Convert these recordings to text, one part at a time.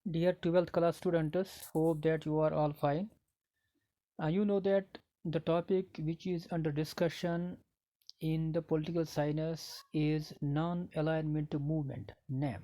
Dear 12th class students, hope that you are all fine. You know that the topic which is under discussion in the political science is non-alignment movement NAM.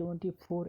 24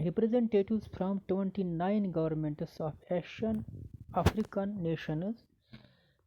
representatives from 29 governments of Asian African nations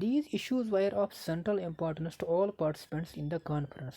These issues were of central importance to all participants in the conference.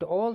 to all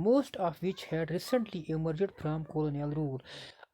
most of which had recently emerged from colonial rule।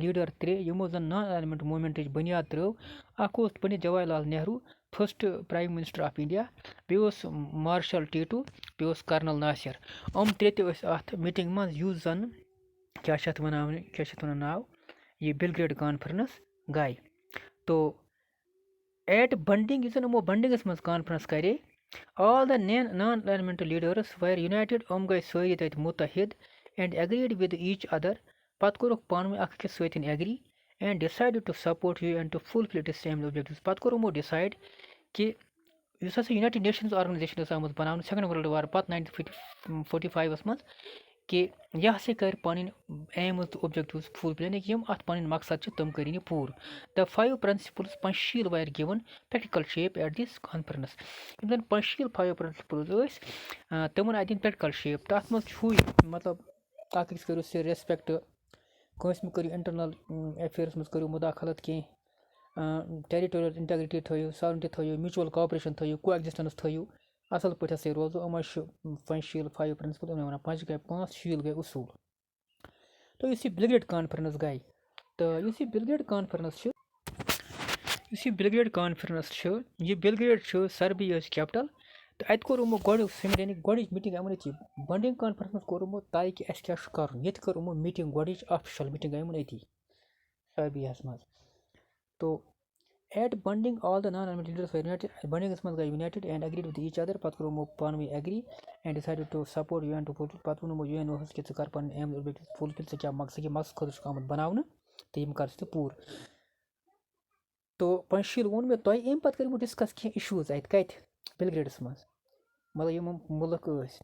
Leader 3 یِمو زَن naan element موٗمٮ۪نٹٕچ بُنیاد ترٲو. اکھ اوس Pandit Jawahar Lal Nehru first prime minister of India, بیٚیہِ اوس martial ٹیٹوٗ، بیٚیہِ اوس colonel ناصر. یِم ترٛےٚ تہِ ٲسۍ اَتھ میٖٹِنٛگ منٛز یُس زَن کیٛاہ چھِ اَتھ وَنان ناو یہِ بِلگریڈ کانفرنس گٔے. تو ایٹ بنڈنگ یُس زَن یِمو بنڈنگس منٛز کانفرنس کرے all the non aligned leaders were united یِم گٔے سٲری تَتہِ مُتحد and agreed with each other. پتہٕ کوٚرُکھ پانہٕ ؤنۍ اکھ أکِس سۭتۍ agree and decided to support U and to fulfil its aims objectives. پتہٕ کوٚر یِمو ڈِسایڈ کہِ یُس ہسا یُنایٹِڈ نیشنٕز آرگنایزیشن ٲس آمٕژ بناونہٕ سیکنڈ ورلڈ وار پتہٕ 1945 منٛز کہِ یہِ ہسا کرِ پنٕنۍ ایمٕز تہٕ اوبجیکٹِوز فُلفِل یعنی کہِ یِم اَتھ پنٕنۍ مقصد چھِ تِم کٔرِنۍ یہِ پوٗرٕ. The 5 principles Panchsheel were given practical shape at this conference. یِم زَن پنٛجشیٖل 5 پرنسپلز ٲسۍ تِمن آیہِ دِنۍ پرٛیکٹِکل شیپ. تَتھ منٛز چھُے مطلب اکھ أکِس کٔرِو سُہ ریسپیکٹ، کٲنٛسہِ مہٕ کٔرِو اِنٹرنل ایفیرس منٛز کٔرِو مُداخلت کینٛہہ، ٹیرِٹوریل انٹیگرِٹی تھٲیِو، ساورنٹی تھٲیِو، میوٗچوَل کاپریشن تھٲیِو، کو ایگزِسٹنس تھٲیِو، اَصٕل پٲٹھۍ ہسا روزو. یِمے چھِ پنٛجشیٖل 5 پرنسپل یِمن وَنان 5 گٔے 5 شیٖل گٔے اصوٗل. تہٕ یُس یہِ بِلگریڈ کانفرنس گٔے تہٕ یُس یہِ بِلگریڈ کانفرنس چھِ یہِ بِلگریڈ چھُ سربیاہٕچ کیپٹل. تہٕ اَتہِ کوٚر یِمو گۄڈٕ سِمِٹ یعنی گۄڈٕچ میٖٹِنٛگ یِمن ییٚتہِ بنڈنگ کانفرنس منٛز کوٚر یِمو طے کہِ اَسہِ کیاہ چھُ کَرُن. ییٚتہِ کٔر یِمو میٖٹِنٛگ گۄڈٕچ آفِشل میٖٹِنٛگ یِمن أتی سربیاہس منٛز. تو at Bandung all the non aligned leaders were united. بنڈنگس منٛز گٔے united and agreed with each other. پتہٕ کوٚر یِمو پانہٕ ؤنۍ agree and decided to support U N to fulfil. پتہٕ ووٚن یِمو یوٗ این اوس کہِ ژٕ کر پنٕنۍ ایمٕز اوبجیکٹِوز فُلفِل. ژےٚ کیاہ مقصد خٲطرٕ چھُکھ آمُت بناونہٕ تہٕ یِم کر ژٕ پوٗرٕ. تو پنٛجشیٖل ووٚن مےٚ تۄہہِ. اَمہِ پتہٕ کٔر یِمو ڈِسکس کینٛہہ اِشوٗز اَتہِ کَتہِ بِلگریڈس منٛز مطلب یِم مُلک ٲسۍ.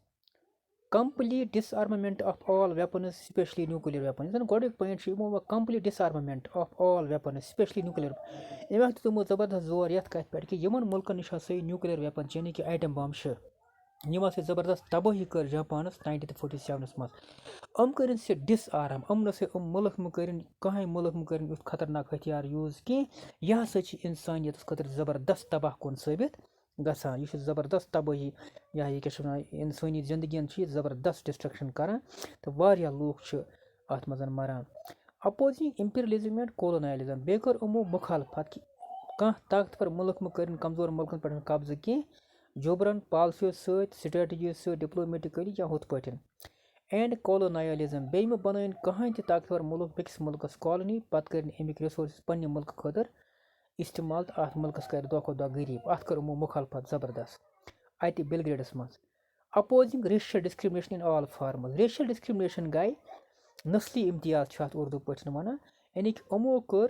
Complete disarmament of all weapons specially nuclear weapon. یُس زَن گۄڈٕنیُک پویِنٹ چھُ یِمو complete disarmament of all weapons specially nuclear. أمۍ اکھ دیُت یِمو زبردست زور یَتھ کَتھِ پٮ۪ٹھ کہِ یِمن مُلکن نِش ہسا یہِ نیوٗکلیر ویپن چھِ یعنی کہِ ایٹم بم چھِ یِم ہسا زبردست تبٲہی کٔر جاپانس 1947 منٛز. یِم کٔرِنۍ سُہ ڈِس آرام. یِم نہ سا یِم مُلک مہٕ کٔرِنۍ کٕہٕنۍ مُلک مہٕ کٔرِنۍ یُتھ خطرناک ہتھیار یوٗز کینٛہہ. یہِ ہسا چھِ اِنسانیتس خٲطرٕ زبردست تباہ کُن ثٲبِت گژھان. یہِ چھُ زبردست تبٲہی یا یہِ کیاہ چھِ وَنان اِنسٲنی زندگین چھِ یہِ زبردست ڈِسٹرکشن کران تہٕ واریاہ لوٗکھ چھِ اَتھ منٛز مران. اپوزِنگ اِمپیریلزم اینڈ کولونایلزم. بیٚیہِ کٔر یِمو مُخالفت کہِ کانٛہہ طاقتور مُلک مہٕ کٔرِنۍ کمزور مُلکن پٮ۪ٹھ قبضہٕ کینٛہہ جوبرن پالسیو سۭتۍ سٹریٹجی سۭتۍ ڈِپلومیٹِکٔلی یا ہُتھ پٲٹھۍ. اینڈ کولونایلزم. بیٚیہِ مہٕ بنٲیِن کٕہٕنۍ تہِ طاقتور مُلک بیٚکِس مُلکس کالنی پتہٕ کٔرِنۍ اَمِکۍ رِسورسز پننہِ مُلکہٕ خٲطرٕ استعمال تہٕ اَتھ مُلکس کرِ دۄہ کھۄتہٕ دۄہ غریٖب. اَتھ کٔر یِمو مُخالفت زبردست اَتہِ بِلگریڈس منٛز. اپوزِنگ ریشل ڈِسکرمنیشن اِن آل فارمز. ریشل ڈِسکرمنیشن گٔے نسلی امتیاز چھُ اَتھ اردوٗ پٲٹھۍ وَنان یعنی کہِ یِمو کٔر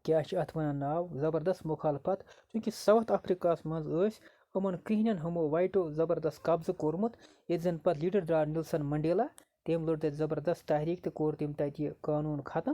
کیاہ چھِ اَتھ وَنان ناو زبردست مُخالفت. چوٗنکہِ ساوُتھ افریقاہس منٛز ٲسۍ یِمن کرٛہنٮ۪ن ہُمو وایٹو زبردست قبضہٕ کوٚرمُت. ییٚتہِ زن پتہٕ لیٖڈر درٛاو نیلسن منڈیلا. تٔمۍ لوٚڑ تَتہِ زبردست تحریٖک تہٕ کوٚر تٔمۍ تَتہِ یہِ قانوٗن ختم.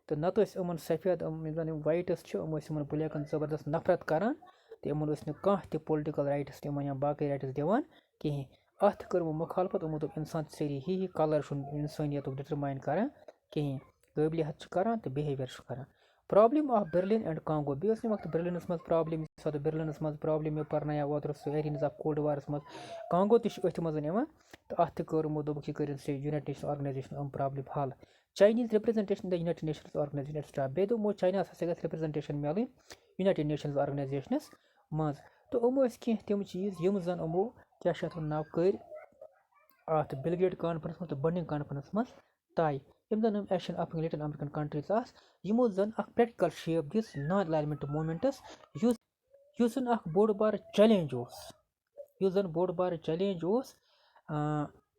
تہٕ نتہٕ ٲسۍ یِمن سفید یِم زن یِم وایٹٕس چھِ یِم ٲسۍ یِمن بلیکن زبردست نفرت کران تہٕ یِمن ٲسۍ نہٕ کانٛہہ تہِ پُلٹِکل رایٹٕس تِمن یا باقٕے رایٹٕس دِوان کِہیٖنۍ. اَتھ کٔر یِمو مُخالفت. یِمو دوٚپ اِنسان چھِ سٲری ہی کلر چھُنہٕ اِنسٲنیتُک ڈِٹرماین کران کِہیٖنۍ. قٲبلیت چھُ کران تہٕ بِہیویر چھُ کران. Problem of Berlin and Congo. بیٚیہِ ٲس نہٕ وقتہٕ برلِنس منٛز پرابلم برلِنس منٛز پرابلم مےٚ پرنایو اوترٕ سُہ ایرینز آف کولڈ وارس منٛز. کانگو تہِ چھُ أتھۍ منٛز یِوان تہٕ اَتھ تہِ کٔر یِمو دوٚپُکھ یہِ کٔرِنۍ سُہ یوٗنایٹِڈ نیشنز آرگنایزیشن یِم پرابلم حل. چاینیٖز رِپرٛزنٹیشن د یوٗنایٹِڈ نیشنز آرگنایزیشن ایٹسٹرا. بیٚیہِ دوٚپمو چایناہس ہسا گژھِ رِپرٛزنٹیشن میلٕنۍ یوٗنایٹِڈ نیشنز آرگنایزیشنس منٛز. تہٕ یِم ٲسۍ کینٛہہ تِم چیٖز یِم زن یِمو کیاہ چھِ اَتھ ناو کٔرۍ اَتھ بِلگریڈ کانفرنس منٛز تہٕ بنڈنگ کانفرنس منٛز طے. یِم زن یِم ایشین اَفریقن لٹل امریکن کنٹریٖز آسہٕ یِمو زن اکھ پریکٹِکل شیپ دِژ نان الیمنٹ موٗمینٹس یُس زن اکھ بوٚڑ بارٕ چیلینج اوس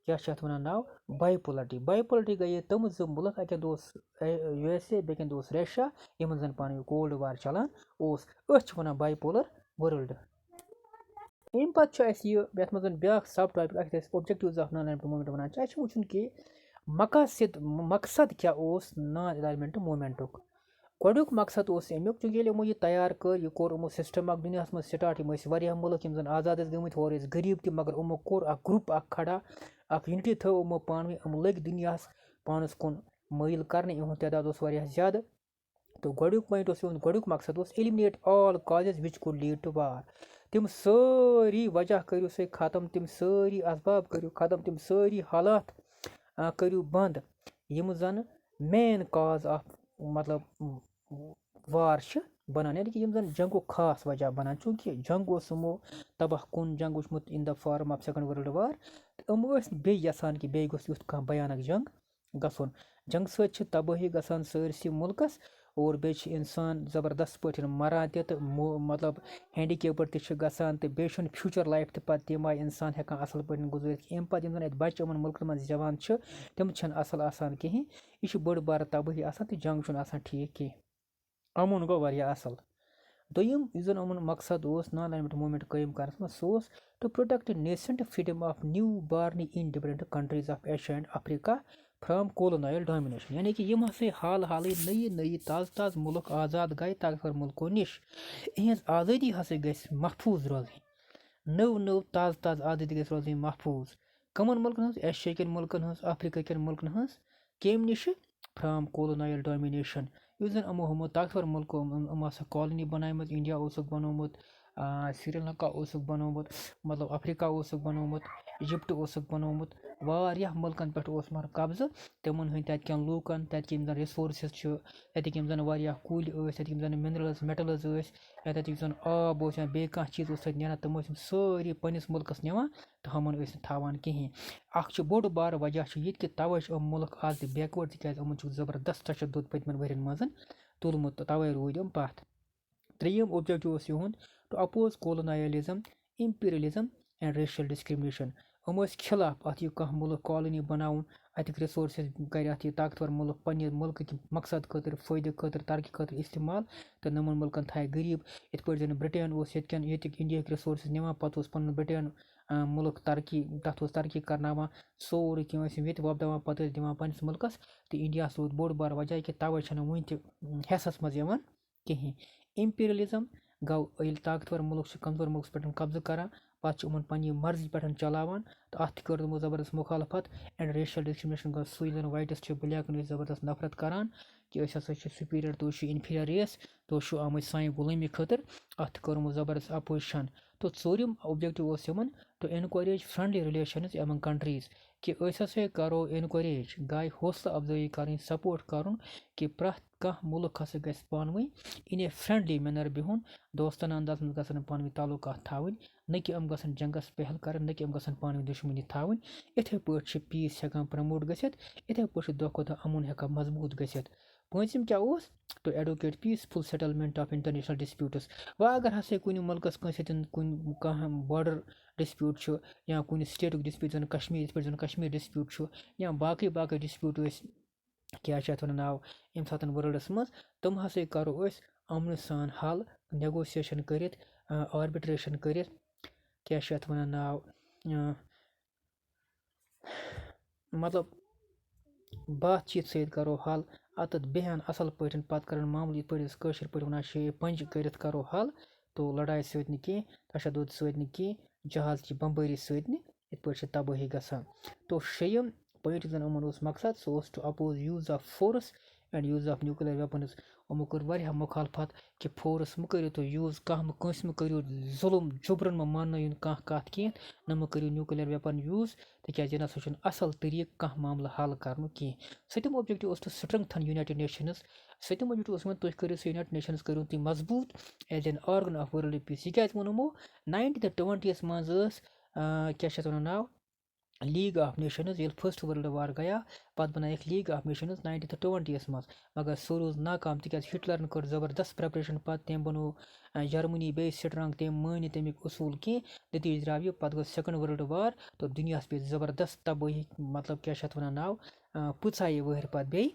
کیاہ چھِ اَتھ وَنان ناو باے پولرٹی گٔیے تِم زٕ مُلک اَکہِ اندٕ اوس یوٗ ایس اے بیٚکہِ اندٕ اوس ریشیا یِمن زن پانہٕ ؤنۍ کولڈ وار چلان اوس. أتھۍ چھِ وَنان باے پولر وٲلڈ. اَمہِ پتہٕ چھُ اَسہِ یہِ یَتھ منٛز بیٛاکھ سب ٹاپِک اَتھ أسۍ اوبجیکٹِوز آف نان الیمنٹ موٗمینٹ وَنان چھِ. اَسہِ چھُ وٕچھُن کہِ مقصد کیاہ اوس نان الیمنٹ موٗمینٹُک. گۄڈٕنیُک مقصد اوس اَمیُک چوٗنکہِ ییٚلہِ یِمو یہِ تیار کٔر یہِ کوٚر یِمو سِسٹم اکھ دُنیاہس منٛز سٹارٹ. یِم ٲسۍ واریاہ مُلک یِم زن آزاد ٲسۍ گٔمٕتۍ ہورٕ ٲسۍ غریٖب تہِ مگر یِمو کوٚر اکھ گرُپ اکھ کھڑا اکھ یوٗنٹی تھٲو یِمو پانہٕ ؤنۍ. یِم لٔگۍ دُنیاہس پانس کُن مٲیِل کرنہٕ. یِہُنٛد تعداد اوس واریاہ زیادٕ. تہٕ گۄڈٕنیُک پویِنٹ اوس یِہُنٛد گۄڈٕنیُک مقصد اوس ایلمنیٹ آل کازز وِچ کوٚڈ لیٖڈ ٹُو وار. تِم سٲری وجہ کٔرِو سا ختم. تِم سٲری اسباب کٔرِو ختم. تِم سٲری حالات کٔرِو بنٛد یِم زن مین کاز آف مطلب وار چھِ بَنان یعنی کہِ یِم زَن جنگُک خاص وجہ بَنان چوٗنٛکہِ جنگ اوس یِمو تباہ کُن جنگ وٕچھمُت in the form of second world war تہٕ یِم ٲسۍ بیٚیہِ یَژھان کہِ بیٚیہِ گوٚژھ یُتھ کانٛہہ بھیانک جنگ گژھُن جنگہٕ سۭتۍ چھِ تبٲہی گژھان سٲرسٕے مُلکَس اور بیٚیہِ چھِ اِنسان زبردست پٲٹھۍ مَران تہِ تہٕ مطلب ہینڈِکیپٕڈ تہِ چھِ گژھان تہٕ بیٚیہِ چھُنہٕ فیوٗچَر لایف تہِ پَتہٕ تَمہِ آیہِ اِنسان ہٮ۪کان اَصٕل پٲٹھۍ گُزٲرِتھ اَمہِ پَتہٕ یِم زَن اَتہِ بَچہِ یِمَن مُلکَن منٛز زٮ۪وان چھِ تِم چھِنہٕ اَصٕل آسان کِہیٖنۍ یہِ چھِ بٔڑ بارٕ تبٲہی آسان تہٕ جنگ چھُنہٕ آسان ٹھیٖک کینٛہہ اَمُن گوٚو واریاہ اَصٕل دوٚیِم یُس زَن یِمَن مقصد اوس نان الیمنٹ موٗمٮ۪نٹ قٲیِم کَرنَس منٛز سُہ اوس to protect nascent freedom of newborn independent countries of Asia and افریقہ فرام کولونایل ڈامِنیشن یعنی کہِ یِم ہسا حال حالٕے نٔیی تازٕ تازٕ مُلک آزاد گٔے طاقتور مُلکو نِش یِہٕنٛز آزٲدی ہسا گژھِ محفوٗظ روزٕنۍ نٔو تازٕ آزٲدی گژھِ روزٕنۍ محفوٗظ کَمن مُلکن ہٕنٛز ایشیا کٮ۪ن مُلکن ہٕنٛز افریقہ کٮ۪ن مُلکن ہٕنٛز کَمہِ نِشہِ فرام کولونایل ڈامِنیشن یُس زن یِمو طاقتور مُلکو یِم ہسا کالنی بنایمٕژ انڈیا اوسُکھ بنومُت سری لنکا اوسُکھ بنومُت مطلب افریقہ اوسُکھ بنومُت اِجپٹ اوسُکھ بنومُت واریاہ مُلکن پٮ۪ٹھ اوس مگر قبضہٕ تِمن ہٕنٛدۍ تَتہِ کٮ۪ن لوٗکن تَتہِ یِم زن رِسورسِز چھِ تَتِکۍ یِم زن واریاہ کُلۍ ٲسۍ تَتِکۍ یِم زن مِنرلٕز میٹلٕز ٲسۍ یا تَتِکۍ زن آب اوس یا بیٚیہِ کانٛہہ چیٖز اوس تَتہِ نیران تِم ٲسۍ یِم سٲری پنٛنِس مُلکس نِوان تہٕ ہُمن ٲسۍ نہٕ تھاوان کِہیٖنۍ اکھ چھُ بوٚڑ بارٕ وجہ چھُ یہِ تہِ کہِ تَوے چھِ یِم مُلک آز تہِ بیکوٲڈ تِکیازِ یِمن چھُ زبردست تشدُد پٔتمٮ۪ن ؤرین منٛز تُلمُت تہٕ تَوے روٗدۍ یِم پتھ ترٛیٚیِم اوبجیکٹِو اوس یِہُنٛد two oppose کولونایلزم اِمپیٖریلزم and racial discrimination یِم ٲسۍ خِلاف اَتھ یہِ کانٛہہ مُلک کالنی بناوُن اَتِکۍ رِسورسِز کرِ اَتھ یہِ طاقتور مُلک پنٛنہِ مُلکٕکۍ مقصد خٲطرٕ فٲیدٕ خٲطرٕ ترقی خٲطرٕ اِستعمال تہٕ نۄمن مُلکن تھایہِ غریٖب یِتھ پٲٹھۍ زن برٛٹین اوس ییٚتِکۍ اِنڈیہٕکۍ رِسورسِز نِوان پتہٕ اوس پنُن برٛٹین مُلک ترقی تَتھ اوس ترقی کرناوان سورُے کینٛہہ ٲسۍ یِم ییٚتہِ وۄپداوان پتہٕ ٲسۍ دِوان پنٛنِس مُلکس تہٕ اِنڈیاہس روٗد بوٚڑ بار وجہ کہِ تَوے چھنہٕ وٕنہِ تہِ حیثس منٛز یِوان کِہیٖنۍ اِمپیٖریلزم گوٚو ییٚلہِ طاقتور مُلک چھُ کمزور مُلکس پٮ۪ٹھ قبضہٕ کران پتہٕ چھُ یِمن پننہِ مرضی پٮ۪ٹھ چلاوان تہٕ اَتھ تہِ کٔر تِمو زبردست مُخالفت اینڈ ریشل ڈِسکرمنیشن گوٚو سُے زن وایٹس چھِ بلیکن ٲسۍ زبردست نفرت کران کہِ أسۍ ہسا چھِ سُپیریَر تُہۍ چھِو اِنفیٖریَر ریس تُہۍ چھِو آمٕتۍ سانہِ غلٲمی خٲطرٕ اَتھ تہِ کٔر یِمو زبردست اپوزِشن تہٕ ژوٗرِم اوبجیکٹِو اوس یِمن ٹُو اٮ۪نکوریج فرٛٮ۪نٛڈلی رِلیشنٕز ایمنٛگ کنٹریٖز کہِ أسۍ ہسا کرو اٮ۪نکوریج گاے حوصلہٕ افزٲیی کَرٕنۍ سپورٹ کَرُن کہِ پرٛٮ۪تھ کانٛہہ مُلک ہسا گژھِ پانہٕ ؤنۍ اِن اے فرٛٮ۪نٛڈلی مینر بِہُن دوستانہ انداز منٛز گژھن پانہٕ ؤنۍ تعلقات تھاوٕنۍ نہ کہِ یِم گژھن جنگس پہل کَرٕنۍ نہ کہِ یِم گژھن پانہٕ ؤنۍ دُشمنی تھاوٕنۍ یِتھٕے پٲٹھۍ چھِ پیٖس ہٮ۪کان پرٛموٹ گٔژھِتھ یِتھٕے پٲٹھۍ چھُ دۄہ کھۄتہٕ دۄہ اَمُن ہٮ۪کان مضبوٗط گٔژھِتھ پوٗنٛژِم کیٛاہ اوس to advocate peaceful settlement of international disputes وۄنۍ اگر ہسا کُنہِ مُلکس کٲنٛسہِ سۭتۍ کُنہِ کانٛہہ باڈر ڈِسپیوٗٹ چھُ یا کُنہِ سٹیٹُک ڈِسپیوٗٹ زن کشمیٖر یِتھ پٲٹھۍ زن کشمیٖر ڈِسپیوٗٹ چھُ یا باقٕے ڈِسپیوٗٹ ٲسۍ کیٛاہ چھِ اَتھ وَنان ناو ییٚمہِ ساتہٕ وٲلڈس منٛز تِم ہسا کَرو أسۍ اَمنہٕ سان حل نیگوسیشن کٔرِتھ آربِٹریشن کٔرِتھ کیٛاہ چھِ اَتھ وَنان ناو مطلب باتھ چیٖت سۭتۍ کَرو حل اَتَتھ بیٚہن اَصٕل پٲٹھۍ پَتہٕ کَرَن معموٗلی یِتھ پٲٹھۍ أسۍ کٲشِر پٲٹھۍ وَنان چھِ پنٛجہِ کٔرِتھ کَرو حل تو لڑایہِ سۭتۍ نہٕ کینٛہہ تشدُد سۭتۍ نہٕ کینٛہہ جہاز چہِ بمبٲری سۭتۍ نہٕ یِتھ پٲٹھۍ چھِ تبٲہی گژھان تو شیٚیِم پویِنٛٹ یُس زَن یِمَن اوس مقصد سُہ اوس to oppose use of force and use of nuclear weapons یِمو کٔر واریاہ مُخالفت کہِ فورس مہٕ کٔرِو تُہۍ یوٗز کٲنٛسہِ مہٕ کٔرِو ظُلم جبرن مہٕ ماننٲیِن کانٛہہ کَتھ کینٛہہ نہ مہٕ کٔرِو نیوٗکلیر ویپن یوٗز تِکیٛازِ یہِ نسا چھُنہٕ اَصٕل طریٖقہٕ کانٛہہ معاملہٕ حل کَرنُک کینٛہہ سٔتِم اوبجیکٹِو اوس ٹُو سٹرٛنٛگتھن یوٗنایٹِڈ نیشنٕز سٔتِم اوبجیکٹِو اوس یِمن تُہۍ کٔرِو سُہ یوٗنایٹِڈ نیشنٕز کٔرِو تُہۍ مضبوٗط as an organ of world peace یہِ کیٛازِ ووٚن یِمو 1920 منٛز ٲس کیٛاہ چھِ اَتھ وَنان ناو لیٖگ آف نیشنٕز ییٚلہِ فٔسٹ ورلڈ وار گٔیا پَتہٕ بَنایکھ لیٖگ آف نیشنٕز 1920 منٛز مگر سُہ روٗز ناکام تِکیٛازِ ہِٹلَرن کٔر زبردست پرٛٮ۪پریشن پَتہٕ تٔمۍ بنوو جرمنی بیٚیہِ سٹرانٛگ تٔمۍ مٲنۍ نہٕ تَمیُک اصوٗل کینٛہہ نٔتیٖجہٕ درٛاو یہِ پَتہٕ گوٚو سیکنڈ ورلڈ وار تہٕ دُنیاہَس پیٚیہِ زبردست تبٲہی مطلب کیٛاہ چھِ اَتھ وَنان ناو پٕژایہِ وٕہٕرۍ پَتہٕ بیٚیہِ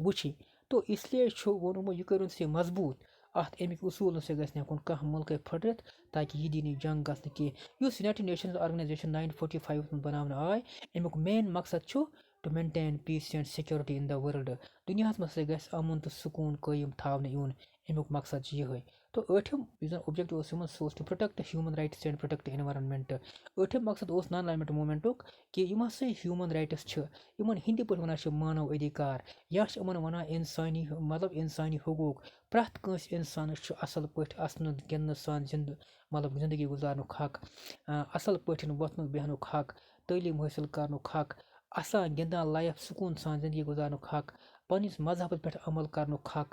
وٕچھِنۍ تو اِسلیے چھُ ووٚنمُت یہِ کٔرِن سُہ مضبوٗط اَتھ اَمِکۍ اصوٗل نہ سا گژھِ نہٕ ہٮ۪کُن کانٛہہ مُلکَے پھٕٹرِتھ تاکہِ یہِ دی نہٕ جنگ گژھنہٕ کینٛہہ یُس یوٗنایٹِڈ نیشنٕز آرگنایزیشن 1945 منٛز بناونہٕ آے اَمیُک مین مقصد چھُ ٹُو مینٹین پیٖس and security in the world دُنیاہَس منٛز ہسا گژھِ اَمُن تہٕ سکوٗن قٲیِم تھاونہٕ یُن اَمیُک مقصد چھُ یِہوٚے تہٕ ٲٹھِم یُس زَن اوبجیکٹِو اوس یِمن سُہ اوس to protect human rights and protect environment ٲٹھِم مقصد اوس نان الیمنٹ موٗمٮ۪نٹُک کہِ یِم ہسا ہیوٗمن رایٹٕس چھِ یِمن ہِندی پٲٹھۍ وَنان چھِ مانو أدھِکار یا چھِ یِمن وَنان اِنسٲنی مطلب اِنسٲنی حقوٗق پرٛٮ۪تھ کٲنٛسہِ اِنسانَس چھُ اَصٕل پٲٹھۍ اَسنہٕ گِنٛدنہٕ سان مطلب زندگی گُزارنُک حق اَصٕل پٲٹھۍ وۄتھنُک بیٚہنُک حق تعلیٖم حٲصِل کَرنُک حق اَسان گِنٛدان لایف سکوٗن سان زندگی گُزارنُک حق پنٛنِس مذہبَس پٮ۪ٹھ عمل کَرنُک حق،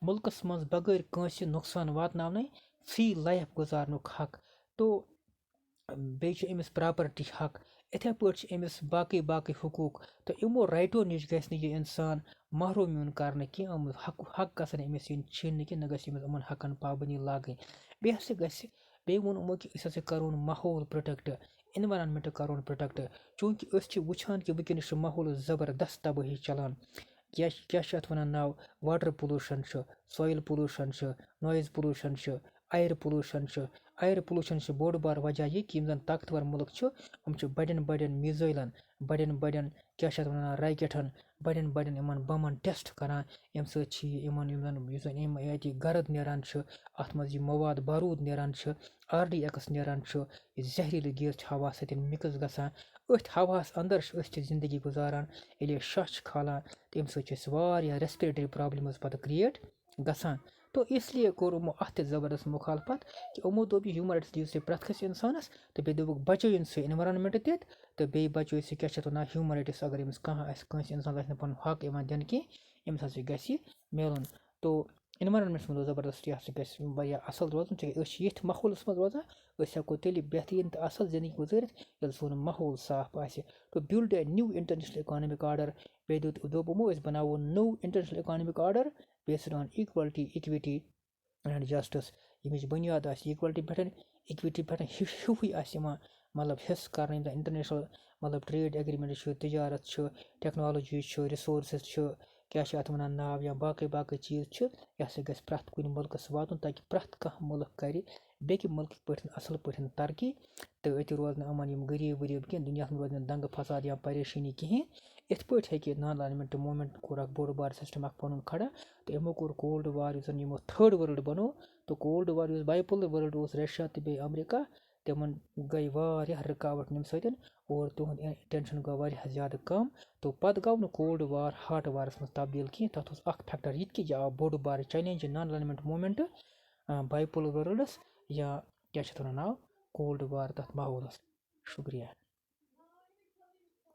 مُلکَس منٛز بغٲر کٲنٛسہِ نۄقصان واتناونٕے فرٛی لایف گُزارنُک حق تو بیٚیہِ چھُ أمِس پراپرٹی حق. یِتھَے پٲٹھۍ چھِ أمِس باقٕے حقوٗق تہٕ یِمو رایٹو نِش گژھِ نہٕ یہِ اِنسان محروم یُن کرنہٕ کینٛہہ. یِم حق گژھن أمِس یِن چھِنہٕ کینٛہہ، نہ گژھِ أمِس یِمن حقن پابنٛدی لاگٕنۍ. بیٚیہِ ہسا گژھِ بیٚیہِ ووٚن یِمو کہِ أسۍ ہسا کرون ماحول پروٹیکٹ، اِنوارَمٮ۪نٛٹ کرون پروٹیکٹ، چوٗنٛکہِ أسۍ چھِ وٕچھان کہِ وٕنکٮ۪نس چھُ ماحولَس زبردست تبٲہی چلان. کیٛاہ چھِ اَتھ وَنان ناو، واٹر پولوٗشن چھُ، سویِل پولوٗشن چھُ، نویِز پولوٗشن چھُ، اَیَر پولوٗشن چھُ. اَیَر پولوٗشن چھُ بوٚڑ بار وجہ یہِ کہِ یِم زَن طاقتور مُلک چھُ یِم چھِ بڑٮ۪ن میٖزایلَن، بڑٮ۪ن کیٛاہ چھِ اَتھ وَنان راکٮ۪ٹن، بڑٮ۪ن یِمن بمن ٹٮ۪سٹ کران. ییٚمہِ سۭتۍ چھِ یُس زَن یِم ییٚتہِ گرد نیران چھُ، اَتھ منٛز یہِ مواد بروٗد نیران چھُ، RDX نیران چھُ، یہِ زہریٖلہٕ گیس چھِ ہوا سۭتۍ مِکٕس گژھان. أتھۍ ہواہَس اَندر چھِ أسۍ تہِ زندگی گُزاران. ییٚلہِ أسۍ شاہ چھِ کھالان تَمہِ سۭتۍ چھِ أسۍ واریاہ رٮ۪سپریٹری پرابلِمٕز پَتہٕ کریٹ گژھان. تو اِسلیے کوٚر یِمو اَتھ تہِ زبردست مُخالفت کہِ یِمو دوٚپ یہِ ہیوٗمَن رایٹٕس دِیِو سا پرٛٮ۪تھ کٲنٛسہِ اِنسانَس تہٕ بیٚیہِ دوٚپُکھ بَچٲیِن سُہ اِنوارَمٮ۪نٛٹ تہِ تہٕ بیٚیہِ بَچٲیِن سُہ کیٛاہ چھِ اَتھ وَنان ہیوٗمَن رایٹٕس. اگر أمِس کانٛہہ آسہِ کٲنٛسہِ اِنسانَس آسہِ نہٕ پَنُن حق یِوان دِنہٕ کینٛہہ أمِس ہسا گژھِ یہِ میلُن. تو اِنوارَمٮ۪نٛٹَس منٛز زبردست یہِ ہسا گژھِ واریاہ اَصٕل روزُن تِکیٛازِ أسۍ چھِ ییٚتھۍ ماحولَس منٛز روزان أسۍ ہٮ۪کو تیٚلہِ بہتریٖن تہٕ اَصٕل زندگی گُزٲرِتھ ییٚلہِ سون ماحول صاف آسہِ. تو build a new international economic order. بیٚیہِ دوٚپ یِمو أسۍ بناوو نوٚو international economic order based on equality, equity and justice. ییٚمِچ بُنیاد آسہِ اِکوَلٹی پٮ۪ٹھ، اِکوِٹی پٮ۪ٹھ ہیُوٕے آسہِ یِوان مطلب حِصہٕ کرنہٕ. یِم زَن اِنٹرنیشنل مطلب ٹرٛیڈ اٮ۪گریٖمٮ۪نٛٹ چھُ، تِجارت چھُ، ٹیکنالوجی چھُ، رِسورسِز چھُ، کیٛاہ چھِ اَتھ وَنان ناو یا باقٕے چیٖز چھِ. یہِ ہسا گژھِ پرٛٮ۪تھ کُنہِ مُلکَس واتُن تاکہِ پرٛٮ۪تھ کانٛہہ مُلک کرِ بیٚکہِ مُلکٕکۍ پٲٹھۍ اَصٕل پٲٹھۍ ترقی تہٕ أتی روزِ نہٕ یِمن یِم غریٖب کینٛہہ، دُنیاہَس منٛز روزِ نہٕ دنٛگہٕ فساد یا پریشٲنی کِہیٖنۍ. یِتھ پٲٹھۍ ہیٚکہِ نان الیمنٹ موٗمٮ۪نٛٹ کوٚر اکھ بوٚڑ بار سِسٹم اکھ پَنُن کھڑا تہٕ یِمو کوٚر کولڈ وار یُس زَن یِمو تھٲڈ وٲلڈ بنوو. تہٕ کولڈ وار یُس بایپولر وٲلڈ اوس رشیا تہٕ بیٚیہِ امریکہ تِمن گٔے واریاہ رُکاوٹ اَمہِ سۭتۍ اور تِہُنٛد ٹٮ۪نشن گوٚو واریاہ زیادٕ کم. تہٕ پتہٕ گوٚو نہٕ کولڈ وار ہاٹ وارس منٛز تبدیٖل کینٛہہ. تَتھ اوس اکھ فیکٹر یہِ تہِ کہِ یہِ آو بوٚڑ بار چیلینج نان الیمنٹ موٗمٮ۪نٹ بایپولر وٲلڈس یا کیٛاہ چھِ اَتھ وَنان ناو کولڈ وار تَتھ ماحولَس. شُکریہ.